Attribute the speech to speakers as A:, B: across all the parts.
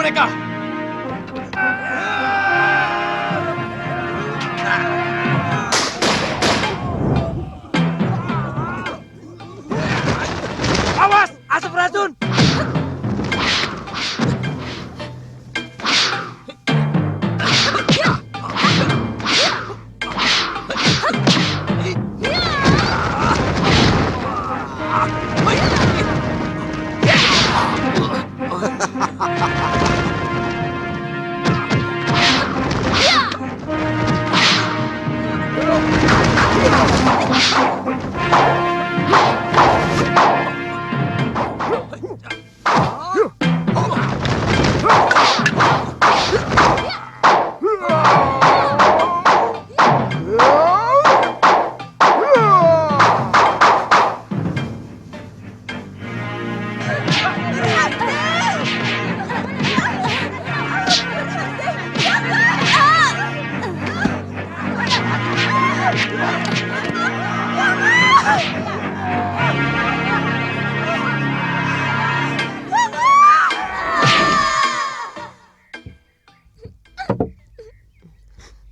A: mereka.
B: Awas, asap racun!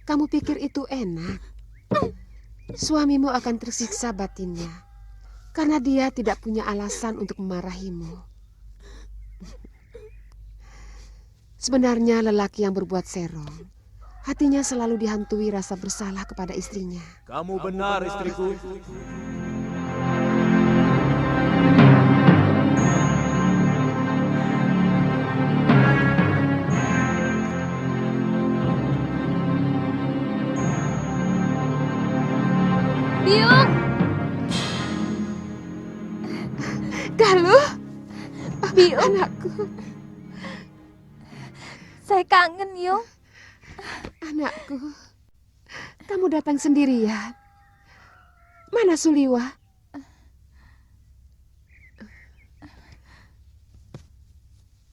C: Kamu pikir itu enak? Suamimu akan tersiksa batinnya karena dia tidak punya alasan untuk memarahimu. Sebenarnya lelaki yang berbuat serong, hatinya selalu dihantui rasa bersalah kepada istrinya.
A: Kamu benar, istriku.
D: Biung!
C: Galuh,
D: Biung,
C: anakku,
D: saya kangen, Yung.
C: anakku. Kamu datang sendirian. Mana Suliwa?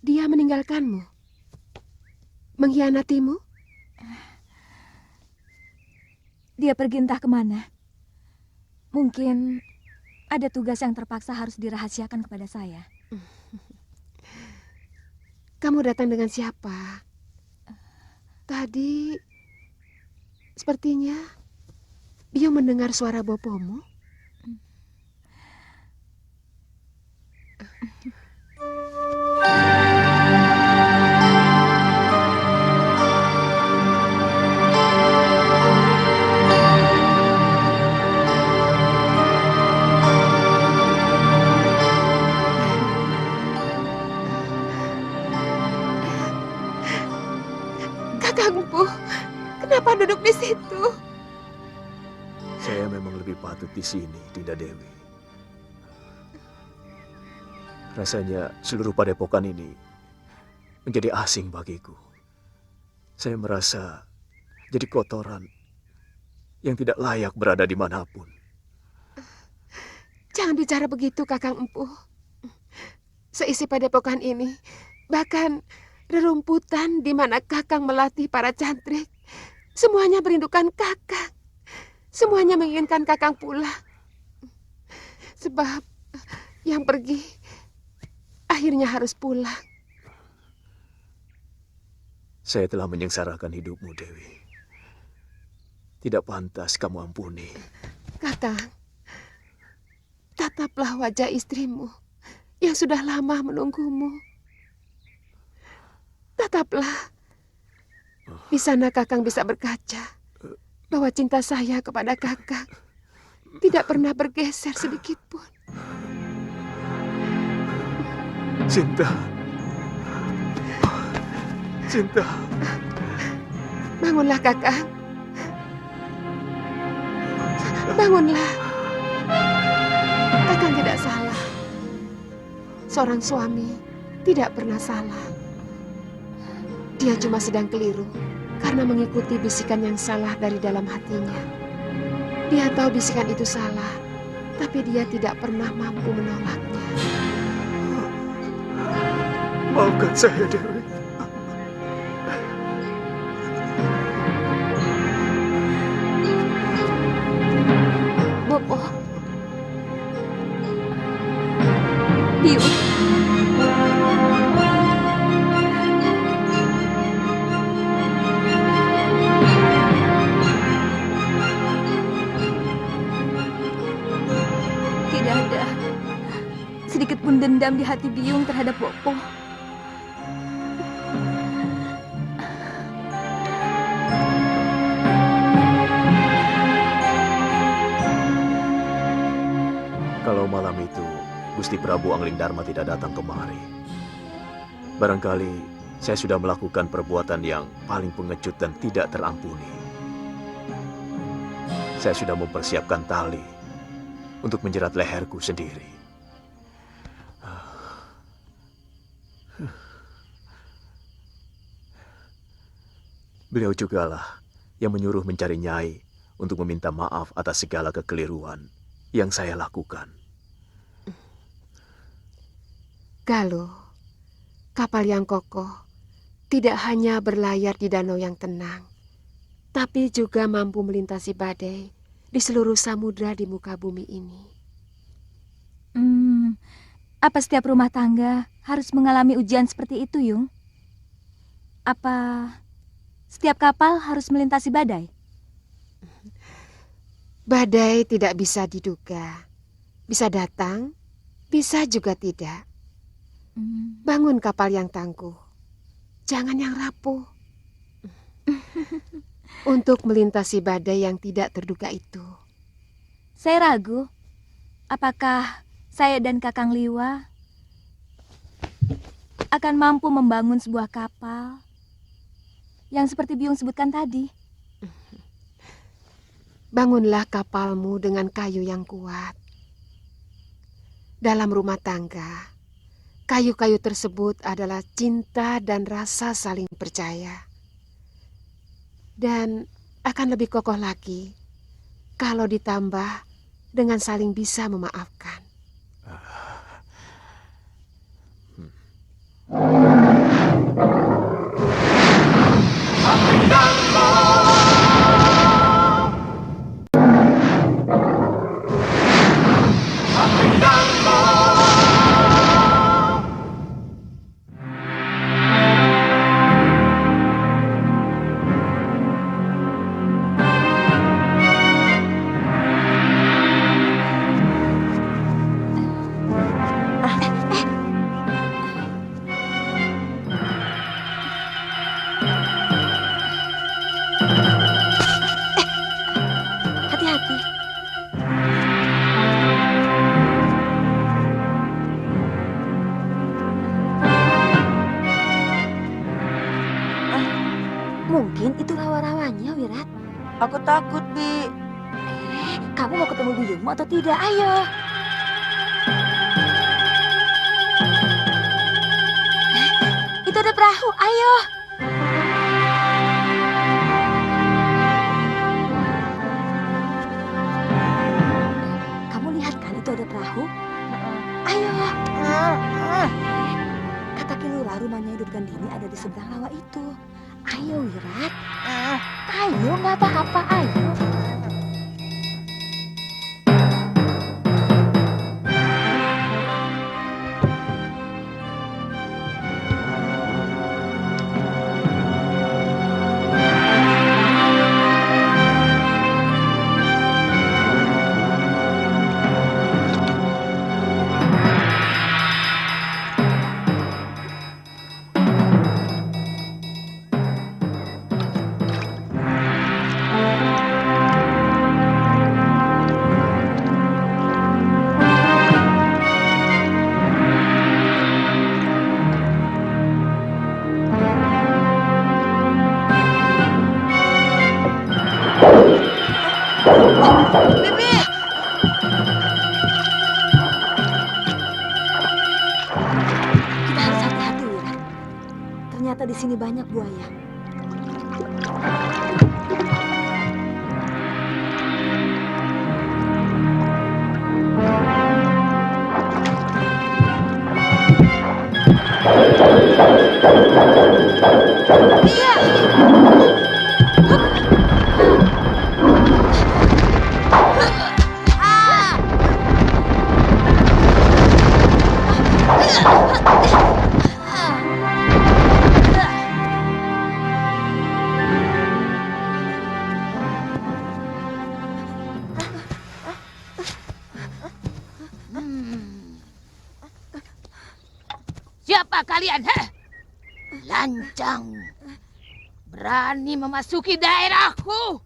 C: Dia meninggalkanmu? Mengkhianatimu?
D: Dia pergi entah kemana. Mungkin ada tugas yang terpaksa harus dirahasiakan kepada saya.
C: Kamu datang dengan siapa? Tadi sepertinya dia mendengar suara bopomu. Kakangku, kenapa duduk di situ?
A: Saya memang lebih patut di sini, Dinda Dewi. Rasanya seluruh padepokan ini menjadi asing bagiku. Saya merasa jadi kotoran yang tidak layak berada dimanapun.
C: Jangan bicara begitu, Kakang Empu. Seisi padepokan ini, bahkan rerumputan di mana Kakang melatih para cantrik, semuanya merindukan Kakang. Semuanya menginginkan Kakang pulang. Sebab yang pergi akhirnya harus pulang.
A: Saya telah menyengsarakan hidupmu, Dewi. Tidak pantas kamu ampuni.
C: Kakang, tataplah wajah istrimu yang sudah lama menunggumu. Tataplah. Di sana Kakang bisa berkaca bahwa cinta saya kepada Kakang tidak pernah bergeser sedikit pun.
A: Cinta. Cinta.
C: Bangunlah, Kakang. Bangunlah. Kakang tidak salah. Seorang suami tidak pernah salah. Dia cuma sedang keliru karena mengikuti bisikan yang salah dari dalam hatinya. Dia tahu bisikan itu salah, tapi dia tidak pernah mampu menolaknya.
A: Maafkan saya, Dewi.
D: Bopo. Biung. dendam di hati Biung terhadap Bopo.
A: Kalau malam itu Gusti Prabu Angling Darma tidak datang kemari, barangkali saya sudah melakukan perbuatan yang paling pengecut dan tidak terampuni. Saya sudah mempersiapkan tali untuk menjerat leherku sendiri. Beliau jugalah yang menyuruh mencari Nyai untuk meminta maaf atas segala kekeliruan yang saya lakukan.
C: Galuh, kapal yang kokoh tidak hanya berlayar di danau yang tenang, tapi juga mampu melintasi badai di seluruh samudra di muka bumi ini.
D: Apa setiap rumah tangga harus mengalami ujian seperti itu, Yung? Apa setiap kapal harus melintasi badai?
C: Badai tidak bisa diduga, bisa datang, bisa juga tidak. Bangun kapal yang tangguh, jangan yang rapuh. Untuk melintasi badai yang tidak terduga itu.
D: Saya ragu, apakah saya dan Kakang Liwa akan mampu membangun sebuah kapal yang seperti Biung sebutkan tadi.
C: Bangunlah kapalmu dengan kayu yang kuat. Dalam rumah tangga, kayu-kayu tersebut adalah cinta dan rasa saling percaya. Dan akan lebih kokoh lagi kalau ditambah dengan saling bisa memaafkan.
D: Hati-hati.
E: Mungkin itu rawa-rawanya, Wirat.
B: Aku takut, Bi.
E: Kamu mau ketemu Biyungmu atau tidak? Ayo. Itu ada perahu, ayo. Kamu lihat kan itu ada perahu? Ayo. Kata Kilura rumahnya Durgandini ada di seberang rawa itu. Ayo, Wirat. Ayo, nggak apa-apa, ayo. Kita harus hati-hati, Wirat. Ternyata di sini banyak buaya.
F: Siapa kalian? Lancang. Berani memasuki daerahku.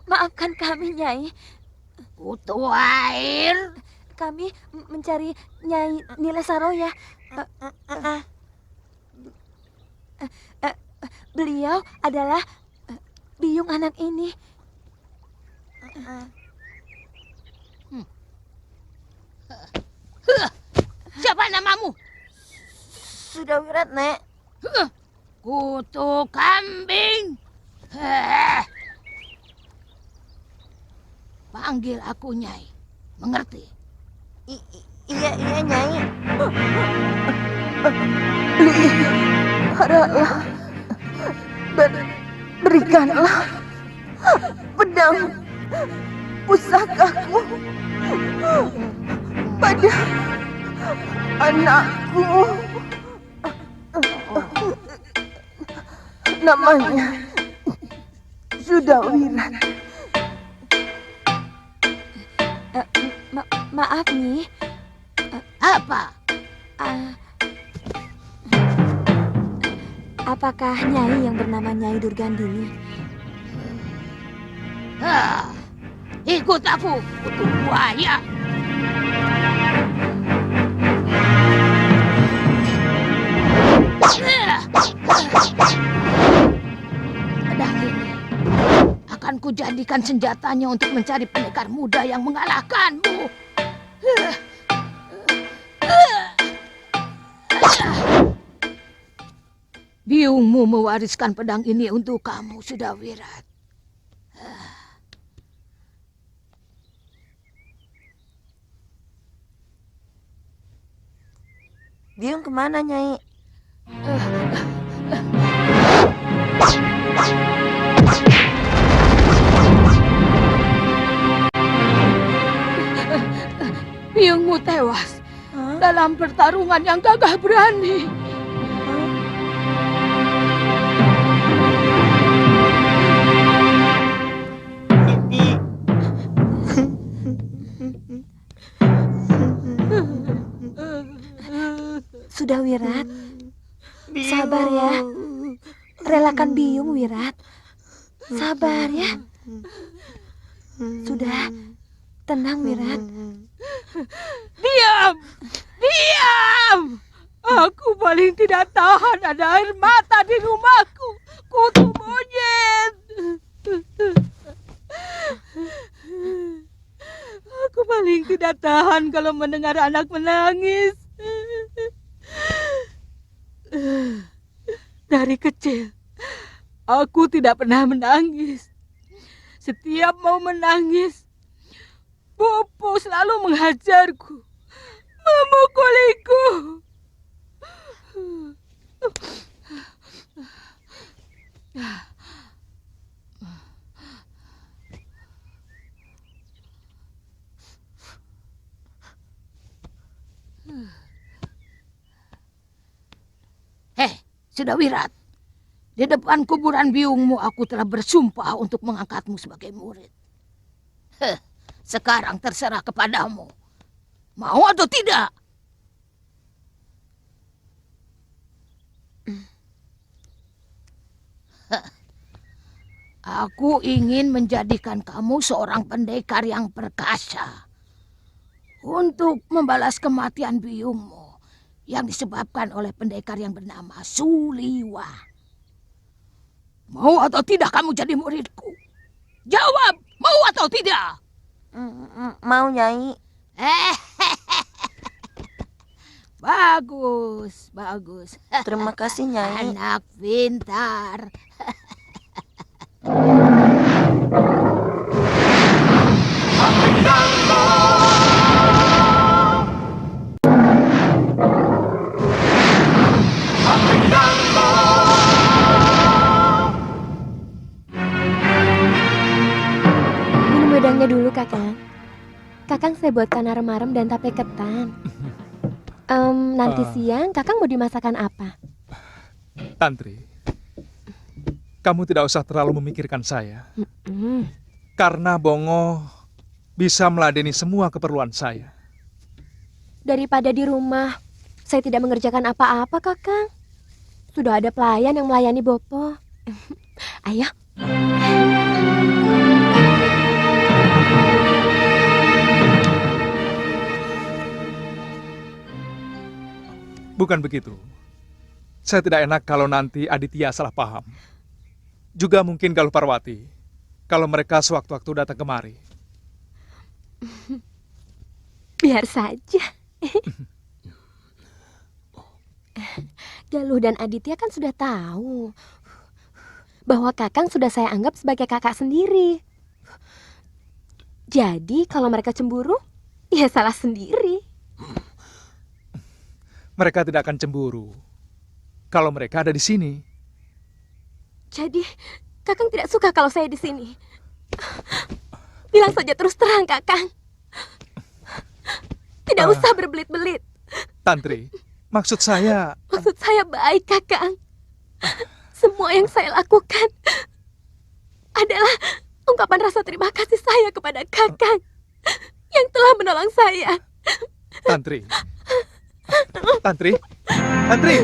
E: Maafkan kami, Nyai.
F: Kutu air.
E: Kami mencari Nyai Nila Saroya. Beliau adalah biung anak ini.
F: Siapa namamu?
B: Sudah Wirat, Nek.
F: Kutu kambing. Panggil aku Nyai. Mengerti?
B: Iya, Nyai.
C: Haralah dan berikanlah pedang pusakaku pada anakku. Namanya Sudawirat.
E: Maaf nih.
F: Apa?
E: Apakah Nyai yang bernama Nyai Durgandini?
F: Ikut aku, kutu buaya. Pedang ini akan kujadikan senjatanya untuk mencari pendekar muda yang mengalahkanmu. Biungmu mewariskan pedang ini untuk kamu, Sudawirat.
B: Biung kemana, Nyai?
F: Biungmu tewas dalam pertarungan yang gagah berani.
E: Sudah Wirat, sabar ya. Relakan biung Wirat. Sabar ya. Sudah, tenang Wirat.
F: Diam! Diam! Aku paling tidak tahan ada air mata di rumahku. Kutu monyet. Aku paling tidak tahan kalau mendengar anak menangis. Dari kecil, aku tidak pernah menangis. Setiap mau menangis, Bopo selalu menghajarku, memukuliku. Sudawirat, di depan kuburan biungmu aku telah bersumpah untuk mengangkatmu sebagai murid. Sekarang terserah kepadamu. Mau atau tidak? Aku ingin menjadikan kamu seorang pendekar yang perkasa untuk membalas kematian biungmu yang disebabkan oleh pendekar yang bernama Suliwa. Mau atau tidak kamu jadi muridku? Jawab, mau atau tidak?
B: Mau, Nyai.
F: Bagus, bagus.
B: Terima kasih, Nyai.
F: Anak pintar.
E: Minum wedangnya dulu, Kakang. Kakang saya buatkan arem-arem dan tape ketan. Nanti siang Kakang mau dimasakan apa?
G: Tantri, kamu tidak usah terlalu memikirkan saya. Karena Bongo bisa meladeni semua keperluan saya.
E: Daripada di rumah Saya tidak mengerjakan apa-apa, Kakang. Sudah ada pelayan yang melayani Bopo. Ayo.
G: Bukan begitu. Saya tidak enak kalau nanti Aditya salah paham. Juga mungkin kalau Parwati, kalau mereka sewaktu-waktu datang kemari.
E: Biar saja. Galuh dan Aditya kan sudah tahu bahwa Kakang sudah saya anggap sebagai kakak sendiri. Jadi kalau mereka cemburu, ya salah sendiri.
G: Mereka tidak akan cemburu kalau mereka ada di sini.
E: Jadi Kakang tidak suka kalau saya di sini. Bilang saja terus terang, Kakang. Tidak usah berbelit-belit.
G: Tantri, maksud saya...
E: Maksud saya baik, Kakang. Semua yang saya lakukan adalah ungkapan rasa terima kasih saya kepada Kakang yang telah menolong saya.
G: Tantri. Tantri. Tantri.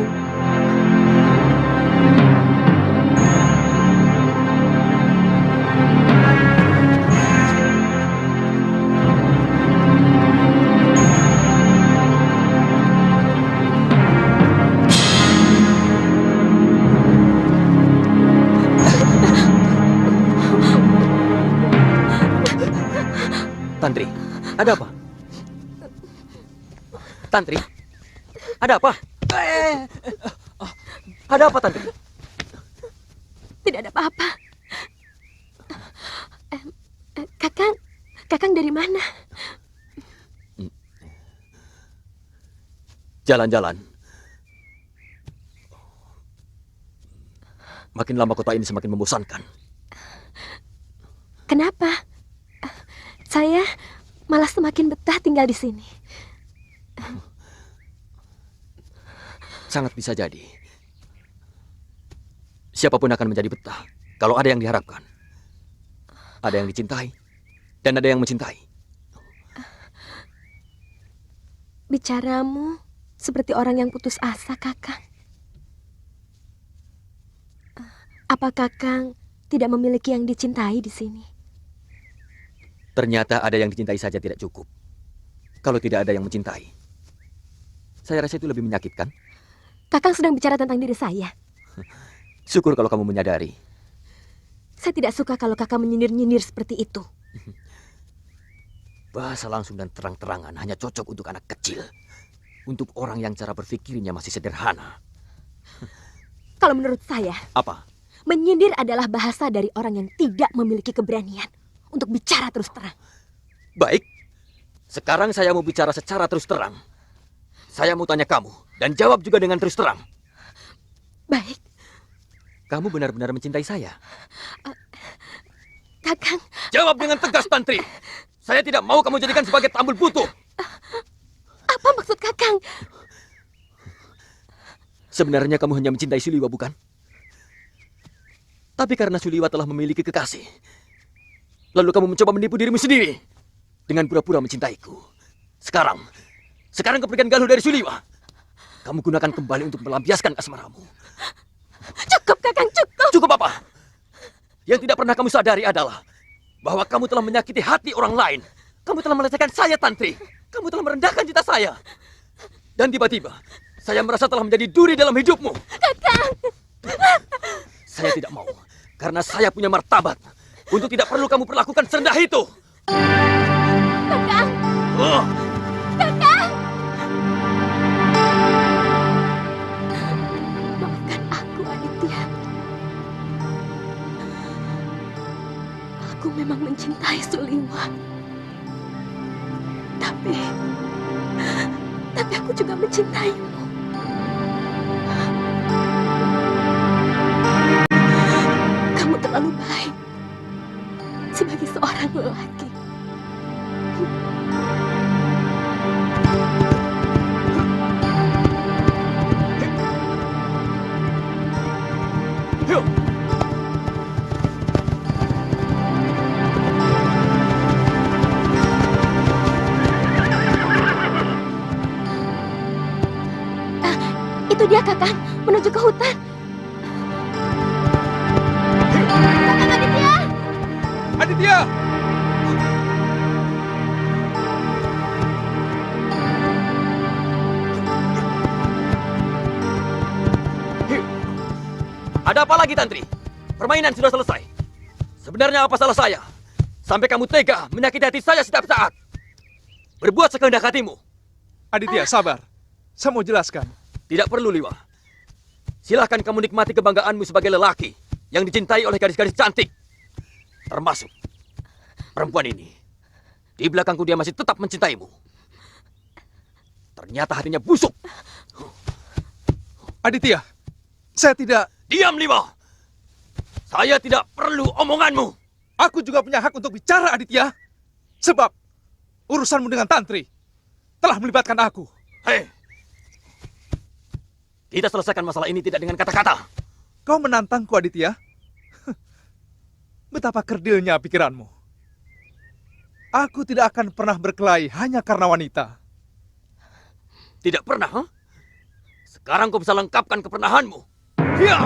H: Tantri, ada apa? Tantri, ada apa? Ada apa, Tantri?
E: Tidak ada apa-apa. Kakang dari mana?
H: Jalan-jalan. Makin lama kota ini semakin membosankan.
E: Kenapa? Saya malah semakin betah tinggal di sini.
H: Sangat bisa jadi. Siapapun akan menjadi betah kalau ada yang diharapkan. Ada yang dicintai dan ada yang mencintai.
E: Bicaramu seperti orang yang putus asa, Kakang. Apa Kakang tidak memiliki yang dicintai di sini?
H: Ternyata ada yang dicintai saja tidak cukup. Kalau tidak ada yang mencintai, saya rasa itu lebih menyakitkan.
E: Kakang sedang bicara tentang diri saya.
H: Syukur kalau kamu menyadari.
E: Saya tidak suka kalau Kakang menyindir-nyindir seperti itu.
H: Bahasa langsung dan terang-terangan hanya cocok untuk anak kecil. Untuk orang yang cara berpikirnya masih sederhana.
E: Kalau menurut saya,
H: Apa?
E: menyindir adalah bahasa dari orang yang tidak memiliki keberanian untuk bicara terus terang.
H: Baik. Sekarang saya mau bicara secara terus terang. Saya mau tanya kamu dan jawab juga dengan terus terang.
E: Baik,
H: Kamu benar-benar mencintai saya?
E: Kakang.
H: Jawab dengan tegas, Tantri. Saya tidak mau kamu jadikan sebagai tambul butuh.
E: Apa maksud Kakang?
H: Sebenarnya kamu hanya mencintai Suliwa, bukan? Tapi karena Suliwa telah memiliki kekasih, lalu kamu mencoba menipu dirimu sendiri dengan pura-pura mencintaiku. Sekarang kepergian Galuh dari Suliwa, kamu gunakan kembali untuk melampiaskan asmaramu.
E: Cukup, Kakang, cukup.
H: Cukup apa? Yang tidak pernah kamu sadari adalah bahwa kamu telah menyakiti hati orang lain. Kamu telah melecehkan saya, Tantri. Kamu telah merendahkan cita saya. Dan tiba-tiba, saya merasa telah menjadi duri dalam hidupmu.
E: Kakang.
H: Saya tidak mau, karena saya punya martabat. Untuk tidak perlu kamu perlakukan serendah itu.
E: Kakang.
H: Oh.
E: Kakang. Maafkan aku, Aditya. Aku memang mencintai Suliwa. Tapi aku juga mencintaimu. Kamu terlalu baik sebagai seorang lelaki.
H: Yuk.
E: Kakang menuju ke hutan. Kakang Aditya!
G: Aditya!
H: Ada apa lagi, Tantri? Permainan sudah selesai. Sebenarnya apa salah saya? Sampai kamu tega menyakiti hati saya setiap saat. Berbuat sekehendak hatimu.
G: Aditya, sabar. Saya mau jelaskan.
H: Tidak perlu, Liwa. Silahkan kamu nikmati kebanggaanmu sebagai lelaki yang dicintai oleh gadis-gadis cantik. Termasuk perempuan ini. Di belakangku dia masih tetap mencintaimu. Ternyata hatinya busuk.
G: Aditya, saya tidak...
H: Diam, Liwa. Saya tidak perlu omonganmu.
G: Aku juga punya hak untuk bicara, Aditya. Sebab urusanmu dengan Tantri telah melibatkan aku.
H: Hei. Kita selesaikan masalah ini tidak dengan kata-kata.
G: Kau menantangku, Aditya. Betapa kerdilnya pikiranmu. Aku tidak akan pernah berkelahi hanya karena wanita.
H: Tidak pernah, huh? Sekarang kau bisa lengkapkan kepernahanmu. Ya!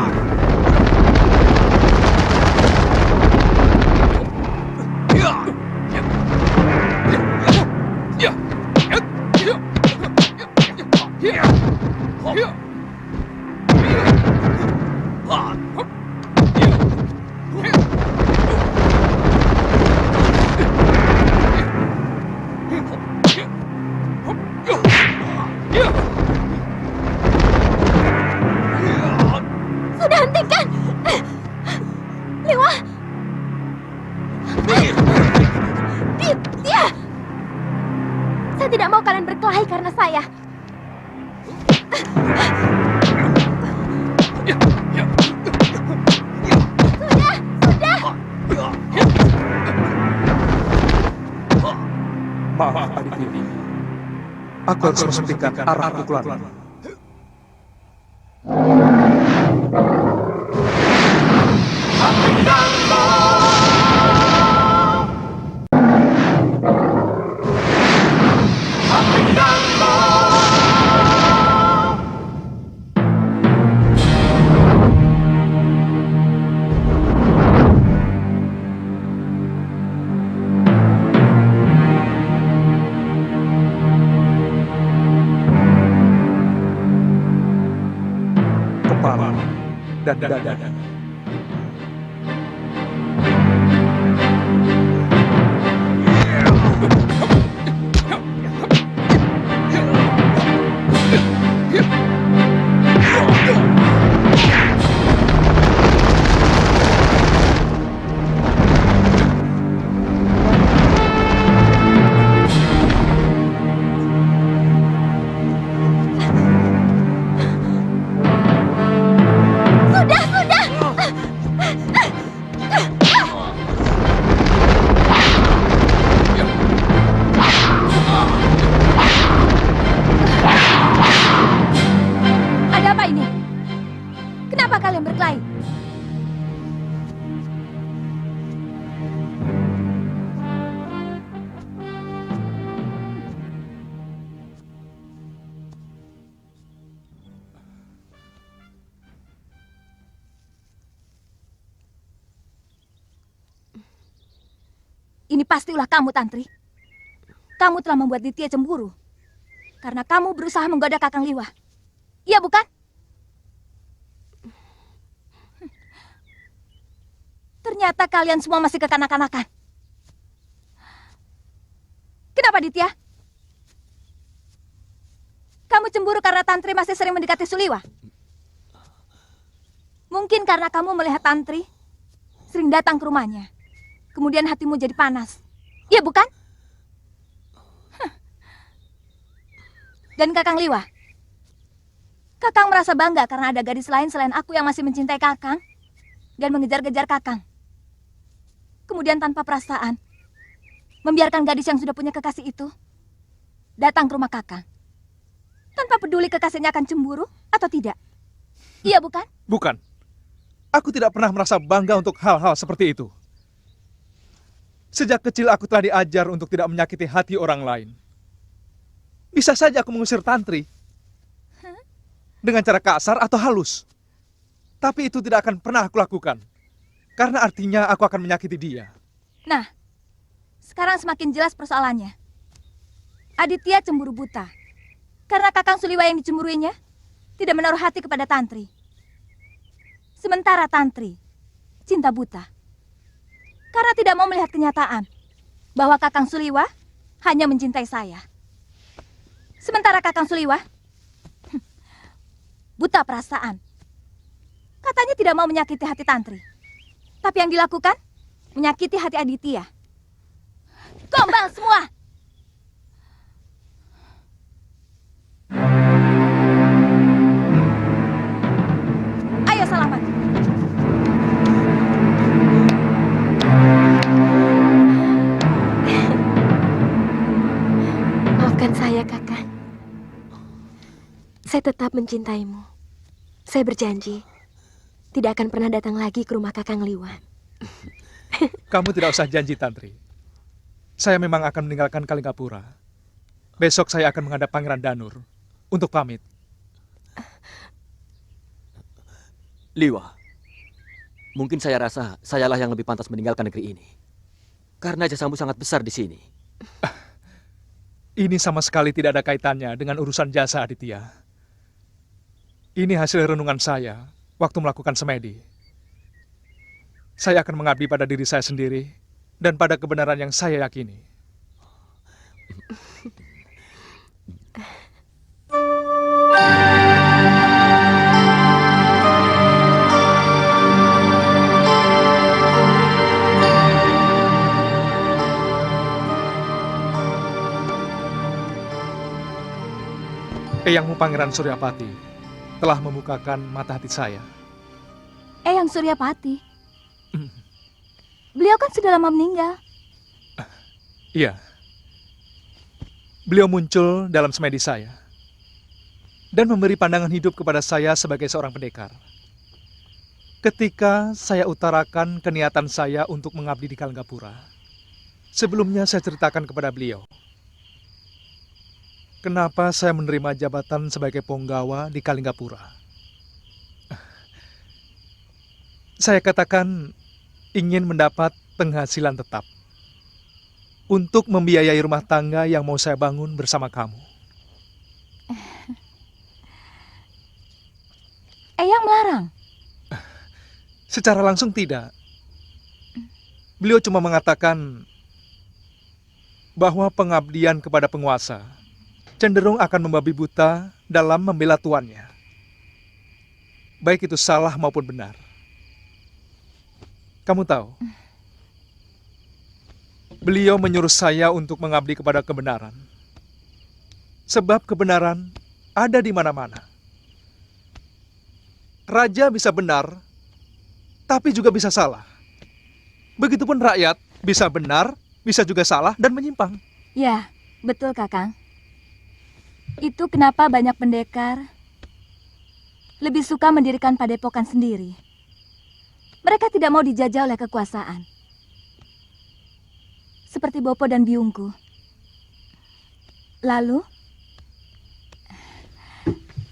H: Ya! Ya! Ya! Ya! Ya! Ya!
E: Sudah hentikan! Liwa! Dia! Saya tidak mau kalian berkelahi karena saya.
G: Maaf, Aditya. Aku harus menghentikan arah pukulan. Kepala dan dada.
D: Ada apa ini? Kenapa kalian berkelahi? Ini pasti ulah kamu, Tantri. Kamu telah membuat Ditya cemburu. Karena kamu berusaha menggoda Kakang Liwa. Iya, bukan? Ternyata kalian semua masih kekanak-kanakan. Kenapa, Ditya? Kamu cemburu karena Tantri masih sering mendekati Suliwa? Mungkin karena kamu melihat Tantri sering datang ke rumahnya. Kemudian hatimu jadi panas. Iya, bukan? Dan Kakang Liwa? Kakang merasa bangga karena ada gadis lain selain aku yang masih mencintai Kakang dan mengejar-gejar Kakang. Kemudian tanpa perasaan, membiarkan gadis yang sudah punya kekasih itu datang ke rumah Kakang. Tanpa peduli kekasihnya akan cemburu atau tidak. Iya, bukan?
G: Bukan. Aku tidak pernah merasa bangga untuk hal-hal seperti itu. Sejak kecil aku telah diajar untuk tidak menyakiti hati orang lain. Bisa saja aku mengusir Tantri. dengan cara kasar atau halus. Tapi itu tidak akan pernah aku lakukan. Karena artinya aku akan menyakiti dia.
D: Nah, sekarang semakin jelas persoalannya. Aditya cemburu buta. Karena Kakang Suliwa yang dicemburuinya tidak menaruh hati kepada Tantri. Sementara Tantri cinta buta. Karena tidak mau melihat kenyataan bahwa Kakang Suliwa hanya mencintai saya. Sementara Kakang Suliwa buta perasaan. Katanya tidak mau menyakiti hati Tantri. Tapi yang dilakukan menyakiti hati Aditya. Gombal semua. Ayo Salamat.
E: Maafkan saya, Kakang. Saya tetap mencintaimu. Saya berjanji tidak akan pernah datang lagi ke rumah Kakang Liwan.
G: Kamu tidak usah janji, Tantri. Saya memang akan meninggalkan Kalinggapura. Besok saya akan menghadap Pangeran Danur untuk pamit.
H: Liwa, mungkin saya rasa sayalah yang lebih pantas meninggalkan negeri ini. Karena jasamu sangat besar di sini.
G: Ini sama sekali tidak ada kaitannya dengan urusan jasa Aditya. Ini hasil renungan saya waktu melakukan semedi. Saya akan mengabdi pada diri saya sendiri dan pada kebenaran yang saya yakini. Eyangmu Pangeran Suryapati telah membukakan mata hati saya.
D: Eyang Suryapati. Beliau kan sudah lama meninggal.
G: Iya. Beliau muncul dalam semedi saya dan memberi pandangan hidup kepada saya sebagai seorang pendekar. Ketika saya utarakan keniatan saya untuk mengabdi di Kalinggapura, sebelumnya saya ceritakan kepada beliau kenapa saya menerima jabatan sebagai punggawa di Kalinggapura. Saya katakan ingin mendapat penghasilan tetap untuk membiayai rumah tangga yang mau saya bangun bersama kamu.
D: Eyang melarang?
G: Secara langsung tidak. Beliau cuma mengatakan bahwa pengabdian kepada penguasa cenderung akan membabi buta dalam membela tuannya. Baik itu salah maupun benar. Kamu tahu, beliau menyuruh saya untuk mengabdi kepada kebenaran. Sebab kebenaran ada di mana-mana. Raja bisa benar, tapi juga bisa salah. Begitupun rakyat bisa benar, bisa juga salah dan menyimpang.
D: Ya, betul Kakang. Itu kenapa banyak pendekar lebih suka mendirikan padepokan sendiri. Mereka tidak mau dijajah oleh kekuasaan. Seperti Bopo dan biungku. Lalu,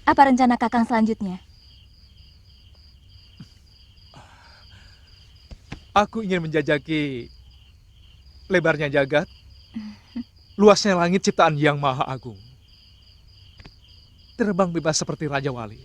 D: apa rencana Kakang selanjutnya?
G: Aku ingin menjajaki lebarnya jagat, luasnya langit ciptaan Yang Maha Agung. Terbang bebas seperti Raja Wali.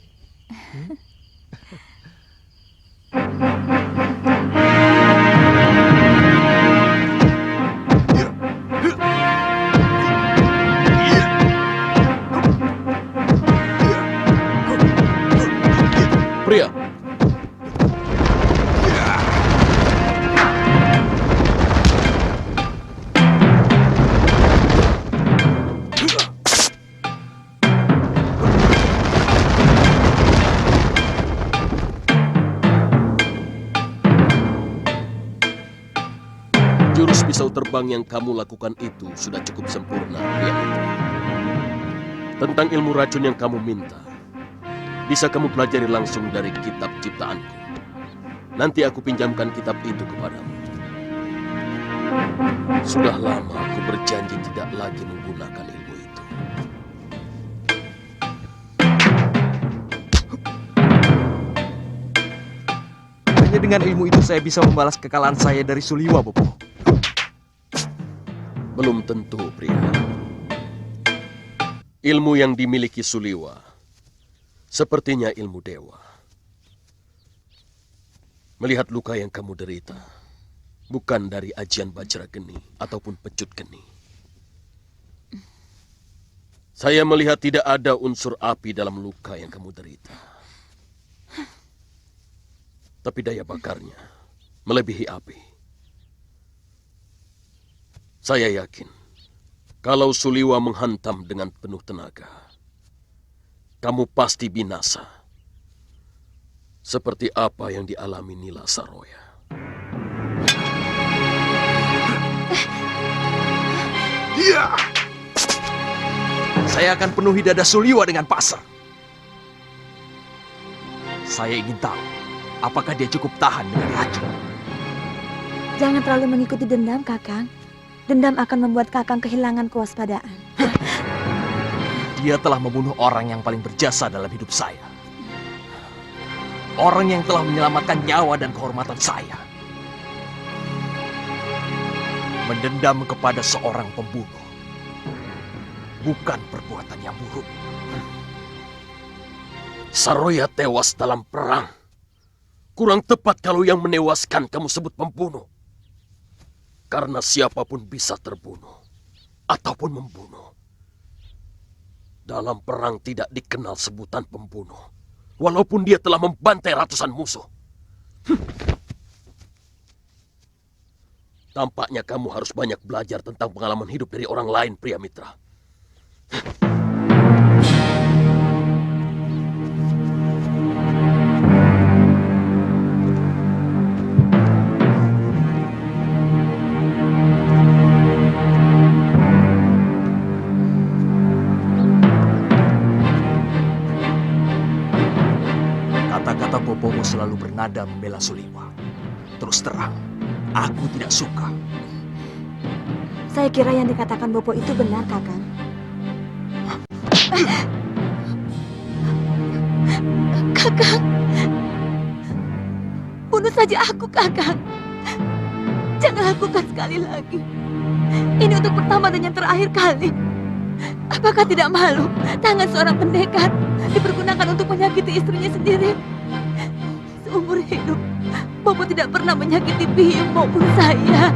H: Pria, jurus pisau terbang yang kamu lakukan itu sudah cukup sempurna, pria itu. Tentang ilmu racun yang kamu minta, bisa kamu pelajari langsung dari kitab ciptaanku. Nanti aku pinjamkan kitab itu kepadamu. Sudah lama aku berjanji tidak lagi menggunakan ilmu itu. Hanya dengan ilmu itu saya bisa membalas kekalahan saya dari Suliwa, Bopo.
I: Belum tentu, pria. Ilmu yang dimiliki Suliwa sepertinya ilmu dewa. Melihat luka yang kamu derita, bukan dari ajian Bajra Geni ataupun pecut geni. Saya melihat tidak ada unsur api dalam luka yang kamu derita. Tapi daya bakarnya melebihi api. Saya yakin, kalau Suliwa menghantam dengan penuh tenaga, kamu pasti binasa. Seperti apa yang dialami Nila Saroya.
H: Iya! Saya akan penuhi dada Suliwa dengan pasar. Saya ingin tahu, apakah dia cukup tahan dengan racun?
D: Jangan terlalu mengikuti dendam, Kakang. Dendam akan membuat Kakang kehilangan kewaspadaan.
H: Dia telah membunuh orang yang paling berjasa dalam hidup saya. Orang yang telah menyelamatkan nyawa dan kehormatan saya. Mendendam kepada seorang pembunuh bukan perbuatan yang buruk.
I: Saroya tewas dalam perang. Kurang tepat kalau yang menewaskan kamu sebut pembunuh. Karena siapapun bisa terbunuh ataupun membunuh. Dalam perang tidak dikenal sebutan pembunuh, walaupun dia telah membantai ratusan musuh. Tampaknya kamu harus banyak belajar tentang pengalaman hidup dari orang lain, pria mitra.
H: Kata-kata Bopomu selalu bernada membela Suliwa. Terus terang, aku tidak suka.
D: Saya kira yang dikatakan Bopo itu benar, Kakang. Kakang, bunuh saja aku, Kakang. Jangan lakukan sekali lagi. Ini untuk pertama dan yang terakhir kali. Apakah tidak malu tangan seorang pendekar dipergunakan untuk menyakiti istrinya sendiri? Seumur hidup, Bopo tidak pernah menyakiti Biyung maupun saya.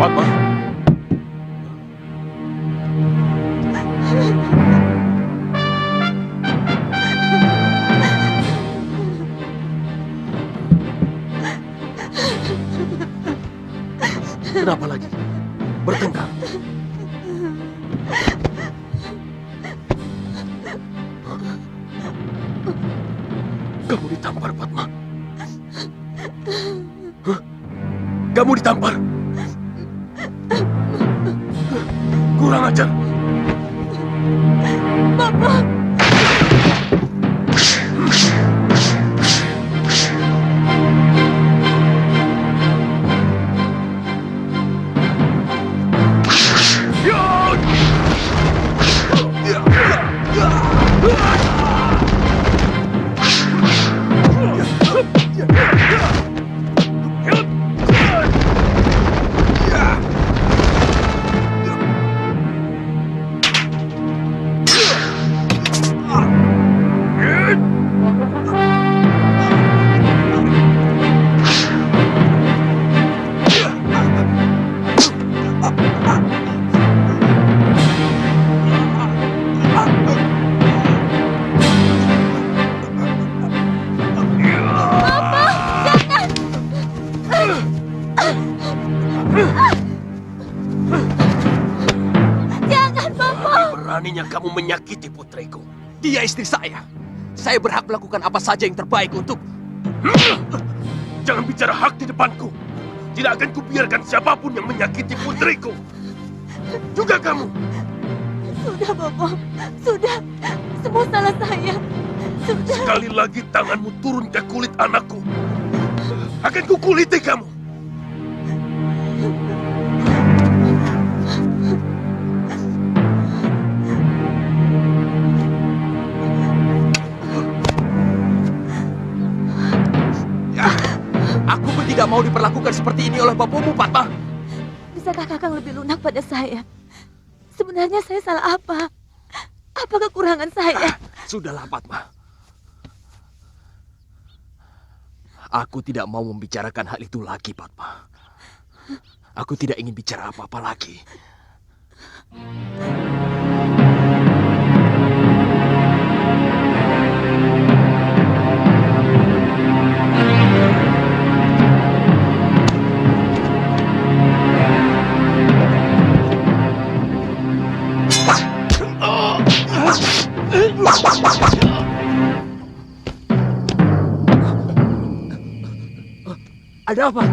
I: Papa. Kenapa lagi? Bertengkar? Kamu ditampar, Fatma? Hah? Kamu ditampar? Kurang ajar.
D: Bapak.
I: Beraninya kamu menyakiti putriku.
H: Dia istri saya. Saya berhak melakukan apa saja yang terbaik untuk...
I: Jangan bicara hak di depanku. Tidak akan kubiarkan siapapun yang menyakiti putriku. Juga kamu.
D: Sudah, Bopo. Sudah. Semua salah saya. Sudah.
I: Sekali lagi tanganmu turun ke kulit anakku. Akan kukuliti kamu.
H: Aku pun tidak mau diperlakukan seperti ini oleh bapakmu, Fatma.
E: Bisakah Kakang lebih lunak pada saya? Sebenarnya saya salah apa? Apa kekurangan saya?
H: Sudahlah, Fatma. Aku tidak mau membicarakan hal itu lagi, Fatma. Aku tidak ingin bicara apa-apa lagi. Ada apa?